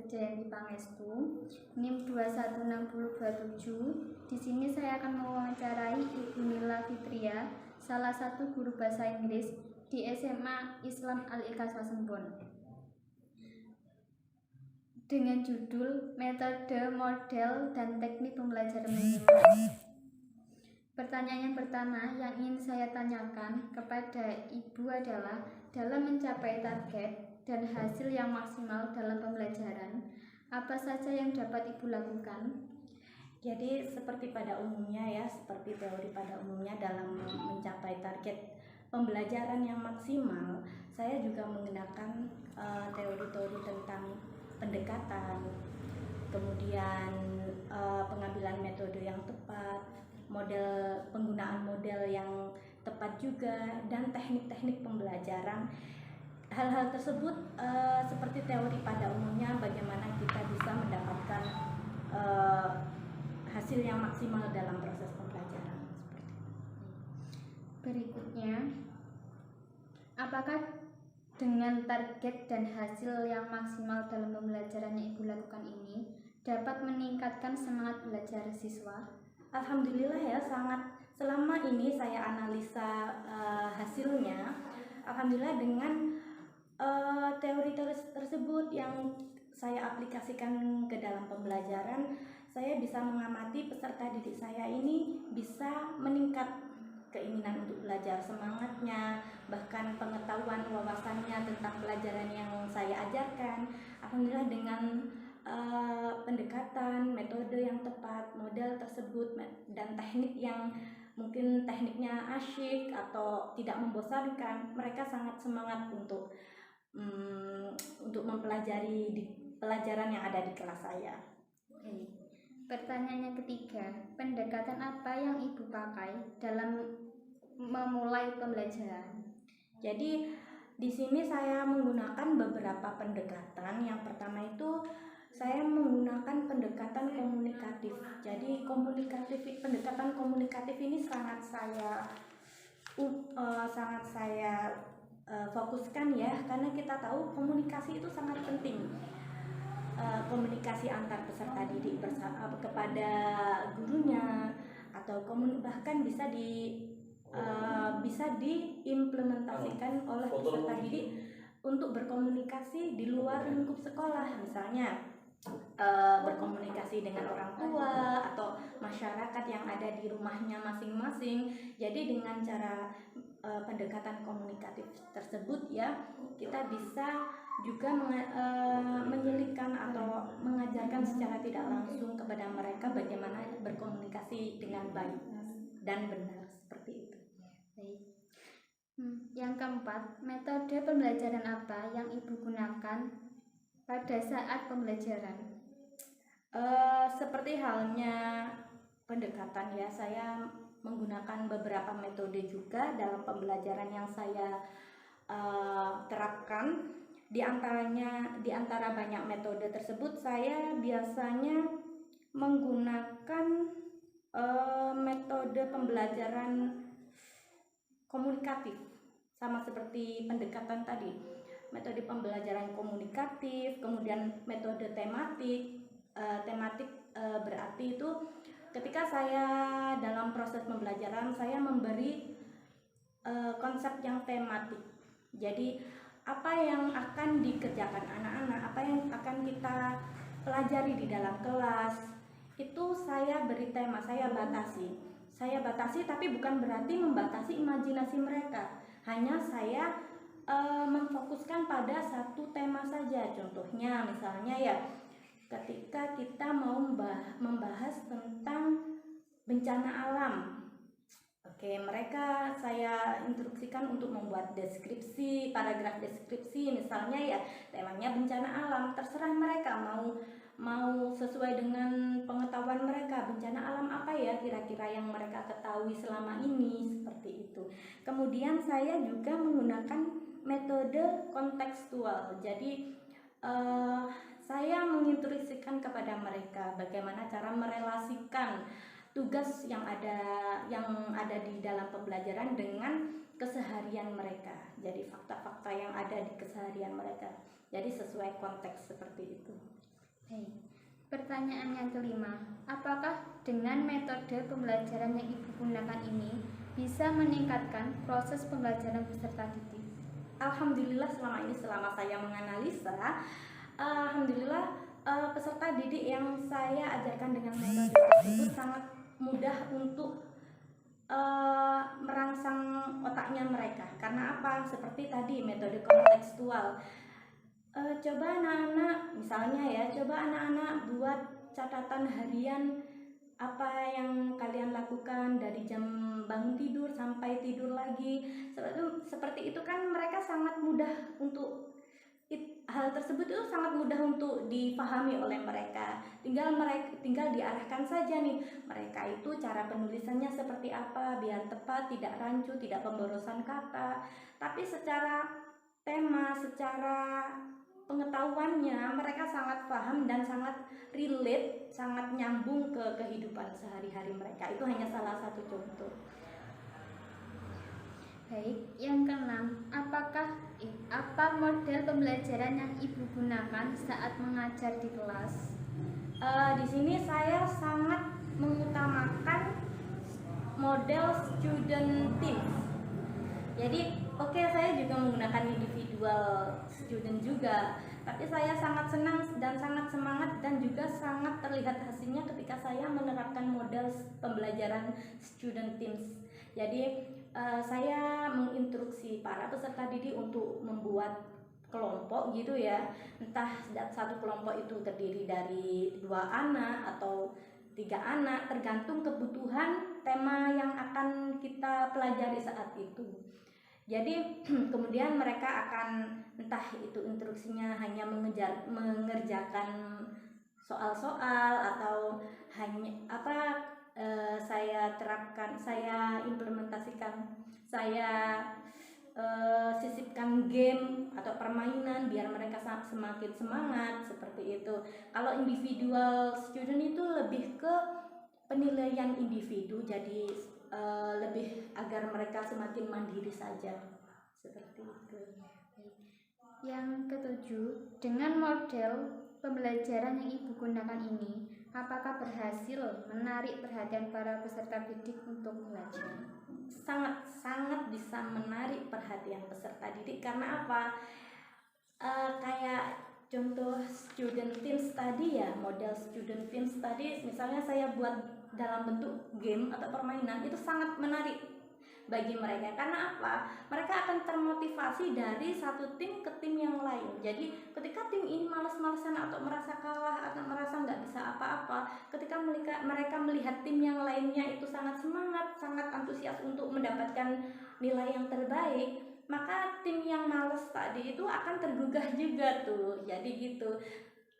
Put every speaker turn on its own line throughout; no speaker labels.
Wijayanti Pangestu, NIM 216027. Di sini saya akan mewawancarai Ibu Nila Fitria, salah satu guru bahasa Inggris di SMA Islam Al-Ikhlas Wasembon, dengan judul Metode, Model, dan Teknik Pembelajaran Menyimak. Pertanyaan yang pertama yang ingin saya tanyakan kepada Ibu adalah, dalam mencapai target dan hasil yang maksimal dalam pembelajaran, apa saja yang dapat Ibu lakukan?
Jadi seperti pada umumnya ya, seperti teori pada umumnya, dalam mencapai target pembelajaran yang maksimal, saya juga menggunakan teori-teori tentang pendekatan, kemudian pengambilan metode yang tepat, penggunaan model yang tepat juga, dan teknik-teknik pembelajaran. Hal-hal tersebut seperti teori pada umumnya, bagaimana kita bisa mendapatkan hasil yang maksimal dalam proses pembelajaran.
Berikutnya, apakah dengan target dan hasil yang maksimal dalam pembelajaran yang Ibu lakukan ini dapat meningkatkan semangat belajar siswa?
Alhamdulillah ya, sangat. Selama ini saya analisa hasilnya, alhamdulillah dengan teori tersebut yang saya aplikasikan ke dalam pembelajaran, saya bisa mengamati peserta didik saya ini bisa meningkat keinginan untuk belajar, semangatnya, bahkan pengetahuan wawasannya tentang pelajaran yang saya ajarkan. Alhamdulillah dengan pendekatan, metode yang tepat, model tersebut, dan teknik yang mungkin tekniknya asyik atau tidak membosankan, mereka sangat semangat untuk mempelajari di pelajaran yang ada di kelas saya.
Pertanyaan yang ketiga, pendekatan apa yang Ibu pakai dalam memulai pembelajaran?
Jadi di sini saya menggunakan beberapa pendekatan. Yang pertama itu saya menggunakan pendekatan komunikatif. Jadi pendekatan komunikatif ini sangat saya fokuskan ya, karena kita tahu komunikasi itu sangat penting. Komunikasi antar peserta didik kepada gurunya, atau bahkan bisa diimplementasikan oleh peserta didik untuk berkomunikasi di luar lingkup sekolah, misalnya berkomunikasi dengan orang tua atau masyarakat yang ada di rumahnya masing-masing. Jadi dengan cara pendekatan komunikatif tersebut ya, kita bisa juga menyelipkan atau mengajarkan secara tidak langsung kepada mereka bagaimana berkomunikasi dengan baik dan benar, seperti itu.
Baik. Yang keempat, metode pembelajaran apa yang Ibu gunakan pada saat pembelajaran?
Seperti halnya pendekatan ya, saya menggunakan beberapa metode juga dalam pembelajaran yang saya terapkan. Di antara banyak metode tersebut, saya biasanya menggunakan metode pembelajaran komunikatif, sama seperti pendekatan tadi. Metode pembelajaran komunikatif, kemudian metode tematik. Berarti itu ketika saya dalam proses pembelajaran, saya memberi konsep yang tematik. Jadi apa yang akan dikerjakan anak-anak, apa yang akan kita pelajari di dalam kelas, itu saya beri tema, saya batasi, tapi bukan berarti membatasi imajinasi mereka. Hanya saya memfokuskan pada satu tema saja. Contohnya misalnya ya, ketika kita mau membahas tentang bencana alam, mereka saya instruksikan untuk membuat deskripsi, paragraf deskripsi misalnya ya, temanya bencana alam. Terserah mereka mau sesuai dengan pengetahuan mereka, bencana alam apa ya kira-kira yang mereka ketahui selama ini, seperti itu. Kemudian saya juga menggunakan metode kontekstual. Jadi saya menginstruksikan kepada mereka bagaimana cara merelasikan tugas yang ada di dalam pembelajaran dengan keseharian mereka. Jadi fakta-fakta yang ada di keseharian mereka. Jadi sesuai konteks, seperti itu.
Baik. Pertanyaan yang kelima, apakah dengan metode pembelajaran yang Ibu gunakan ini bisa meningkatkan proses pembelajaran peserta didik?
Alhamdulillah selama saya menganalisa, alhamdulillah peserta didik yang saya ajarkan dengan metode tersebut sangat mudah untuk merangsang otaknya mereka. Karena apa? Seperti tadi metode kontekstual. Coba anak-anak, misalnya ya, coba anak-anak buat catatan harian apa yang kalian lakukan dari jam bangun tidur sampai tidur lagi. Seperti itu kan mereka sangat mudah untuk hal tersebut itu sangat mudah untuk dipahami oleh mereka. Tinggal diarahkan saja nih. Mereka itu cara penulisannya seperti apa biar tepat, tidak rancu, tidak pemborosan kata. Tapi secara tema, secara pengetahuannya mereka sangat paham dan sangat relate, sangat nyambung ke kehidupan sehari-hari mereka. Itu hanya salah satu contoh.
Baik, yang keenam, apa model pembelajaran yang Ibu gunakan saat mengajar di kelas?
Di sini saya sangat mengutamakan model student teams. Jadi saya juga menggunakan individual student juga, tapi saya sangat senang dan sangat semangat dan juga sangat terlihat hasilnya ketika saya menerapkan model pembelajaran student teams. Jadi saya menginstruksi para peserta didik untuk membuat kelompok gitu ya, entah satu kelompok itu terdiri dari 2 anak atau 3 anak, tergantung kebutuhan tema yang akan kita pelajari saat itu. Jadi kemudian mereka akan entah itu instruksinya hanya mengerjakan soal-soal atau hanya saya terapkan, saya implementasikan, saya sisipkan game atau permainan biar mereka semakin semangat seperti itu. Kalau individual student itu lebih ke penilaian individu, jadi lebih agar mereka semakin mandiri saja seperti itu.
Yang ketujuh, dengan model pembelajaran yang Ibu gunakan ini, apakah berhasil menarik perhatian para peserta didik untuk belajar?
Sangat bisa menarik perhatian peserta didik. Karena apa? Kayak contoh student teams tadi ya, model student teams tadi, misalnya saya buat dalam bentuk game atau permainan, itu sangat menarik bagi mereka. Karena apa? Mereka akan termotivasi dari satu tim ke tim yang lain. Jadi ketika tim ini malas-malasan atau merasa kalah atau merasa nggak bisa apa-apa, ketika mereka melihat tim yang lainnya itu sangat semangat, sangat antusias untuk mendapatkan nilai yang terbaik, maka tim yang malas tadi itu akan tergugah juga tuh. Jadi gitu.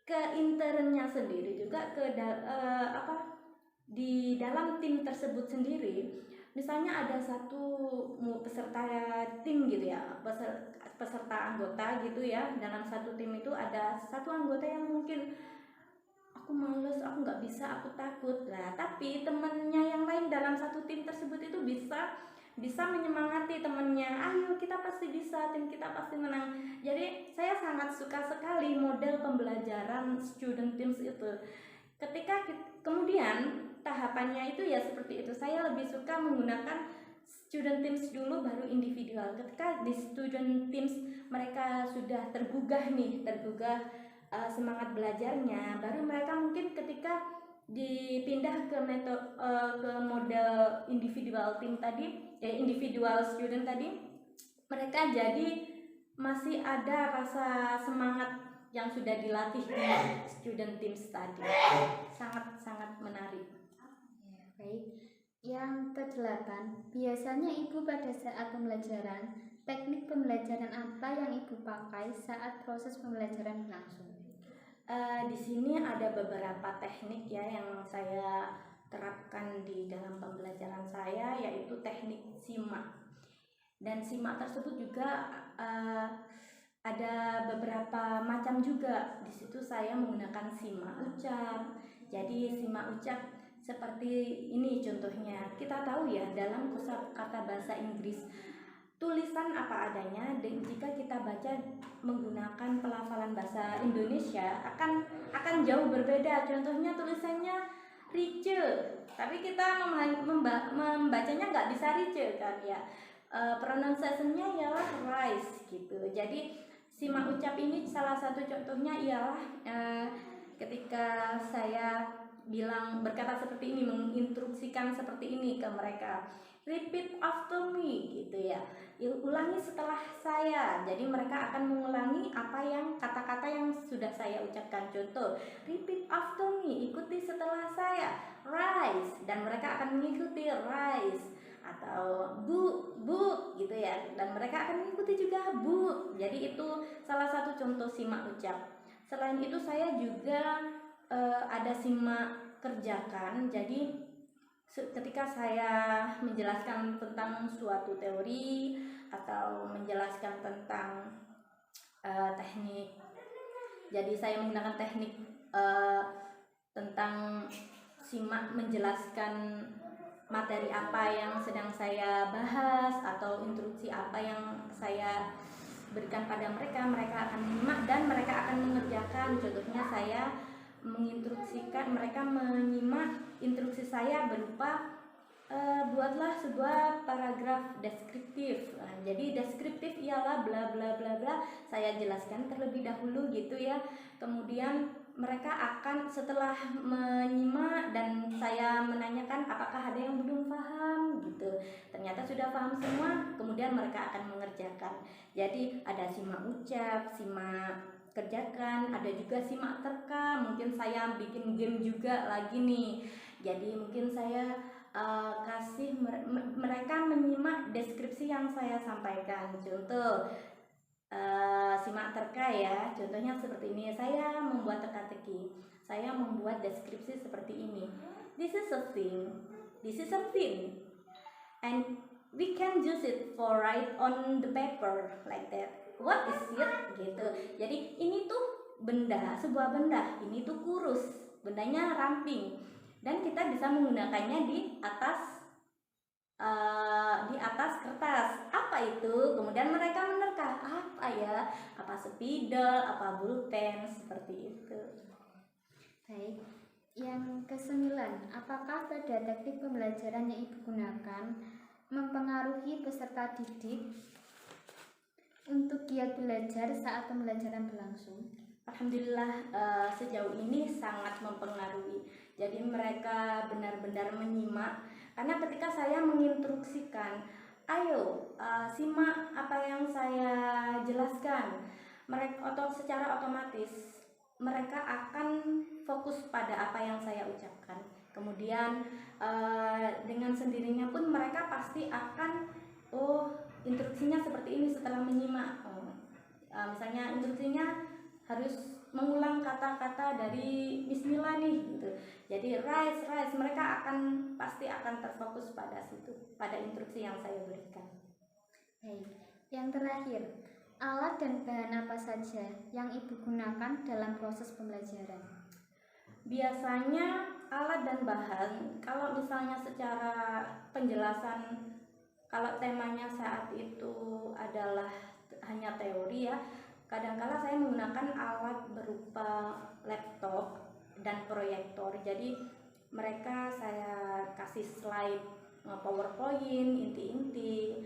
Ke internnya sendiri juga di dalam tim tersebut sendiri, misalnya ada satu peserta tim gitu ya, peserta anggota gitu ya, dalam satu tim itu ada satu anggota yang mungkin aku males, aku nggak bisa, aku takut lah, tapi temennya yang lain dalam satu tim tersebut itu bisa menyemangati temennya, ayo kita pasti bisa, tim kita pasti menang. Jadi saya sangat suka sekali model pembelajaran student teams itu. Kemudian tahapannya itu ya seperti itu. Saya lebih suka menggunakan student teams dulu baru individual. Ketika di student teams mereka sudah tergugah semangat belajarnya, baru mereka mungkin ketika dipindah ke model individual team tadi, individual student tadi, mereka jadi masih ada rasa semangat yang sudah dilatih di student teams tadi. Sangat menarik.
Ya, baik. Yang kedelapan, biasanya Ibu pada saat pembelajaran, teknik pembelajaran apa yang Ibu pakai saat proses pembelajaran berlangsung?
Di sini ada beberapa teknik ya yang saya terapkan di dalam pembelajaran saya, yaitu teknik simak. Dan simak tersebut juga ada beberapa macam juga. Di situ saya menggunakan simak ucap. Jadi simak ucap seperti ini contohnya. Kita tahu ya dalam kosakata bahasa Inggris tulisan apa adanya, dan jika kita baca menggunakan pelafalan bahasa Indonesia akan jauh berbeda. Contohnya tulisannya rice, tapi kita membacanya nggak bisa rice kan ya. Pronunciation-nya ialah rice gitu. Jadi simak ucap ini salah satu contohnya ialah ketika saya berkata seperti ini, menginstruksikan seperti ini ke mereka, repeat after me gitu ya, ulangi setelah saya. Jadi mereka akan mengulangi apa yang kata-kata yang sudah saya ucapkan. Contoh, repeat after me, ikuti setelah saya, rise, dan mereka akan mengikuti rise. Atau bu gitu ya, dan mereka akan mengikuti juga bu. Jadi itu salah satu contoh simak ucap. Selain itu saya juga ada simak kerjakan. Jadi ketika saya menjelaskan tentang suatu teori atau menjelaskan tentang teknik, jadi saya menggunakan teknik tentang simak menjelaskan materi apa yang sedang saya bahas atau instruksi apa yang saya berikan pada mereka, mereka akan menyimak dan mereka akan mengerjakan. Contohnya saya menginstruksikan mereka menyimak instruksi saya berupa buatlah sebuah paragraf deskriptif. Nah, jadi deskriptif ialah bla bla bla bla, saya jelaskan terlebih dahulu gitu ya. Kemudian mereka akan setelah menyimak dan saya menanyakan apakah ada yang belum paham gitu. Ternyata sudah paham semua, kemudian mereka akan mengerjakan. Jadi ada simak ucap, simak kerjakan, ada juga simak terka. Mungkin saya bikin game juga lagi nih. Jadi mungkin saya kasih mereka menyimak deskripsi yang saya sampaikan. Contoh simak terka ya, contohnya seperti ini. Saya membuat teka-teki, saya membuat deskripsi seperti ini. This is a thing, this is a thing, and we can use it for write on the paper like that. What is it gitu. Jadi ini tuh benda, sebuah benda, ini tuh kurus, bendanya ramping, dan kita bisa menggunakannya di atas kertas. Apa itu? Kemudian mereka menerka, apa ya? Apa spidol, apa pulpen, seperti itu.
Baik. Yang ke-9, apakah pada teknik pembelajaran yang Ibu gunakan mempengaruhi peserta didik untuk giat belajar saat pembelajaran berlangsung?
Alhamdulillah sejauh ini sangat mempengaruhi. Jadi mereka benar-benar menyimak, karena ketika saya menginstruksikan, ayo simak apa yang saya jelaskan, mereka secara otomatis mereka akan fokus pada apa yang saya ucapkan. Kemudian dengan sendirinya pun mereka pasti akan, oh instruksinya seperti ini setelah menyimak. Misalnya instruksinya harus mengulang kata-kata dari Bismillah nih gitu. Jadi rise, mereka pasti akan terfokus pada situ, pada instruksi yang saya berikan.
Baik. Yang terakhir, alat dan bahan apa saja yang Ibu gunakan dalam proses pembelajaran?
Biasanya alat dan bahan, kalau misalnya secara penjelasan, kalau temanya saat itu adalah hanya teori ya, kadang-kala saya menggunakan alat berupa laptop dan proyektor. Jadi mereka saya kasih slide PowerPoint, inti-inti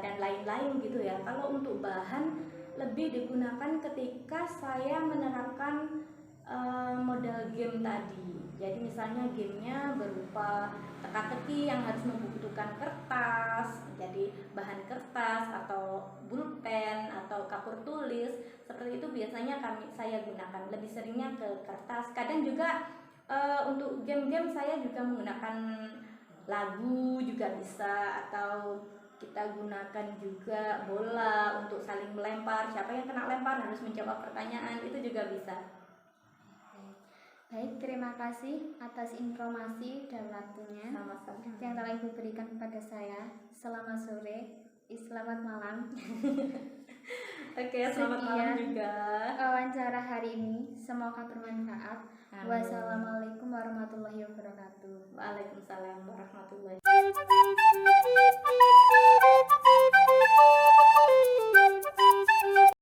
dan lain-lain gitu ya. Kalau untuk bahan lebih digunakan ketika saya menerapkan model game tadi. Jadi misalnya gamenya berupa teka-teki yang harus membutuhkan kertas, jadi bahan kertas atau pulpen atau kapur tulis, seperti itu biasanya saya gunakan. Lebih seringnya ke kertas. Kadang juga untuk game-game saya juga menggunakan lagu juga bisa, atau kita gunakan juga bola untuk saling melempar. Siapa yang kena lempar harus menjawab pertanyaan, itu juga bisa.
Baik, terima kasih atas informasi dan waktunya
Sama-sama.
yang telah Ibu berikan kepada saya. Selamat sore, selamat malam.
Oke, selamat malam juga.
Wawancara hari ini, semoga bermanfaat.
Amin.
Wassalamualaikum warahmatullahi wabarakatuh.
Waalaikumsalam warahmatullahi wabarakatuh.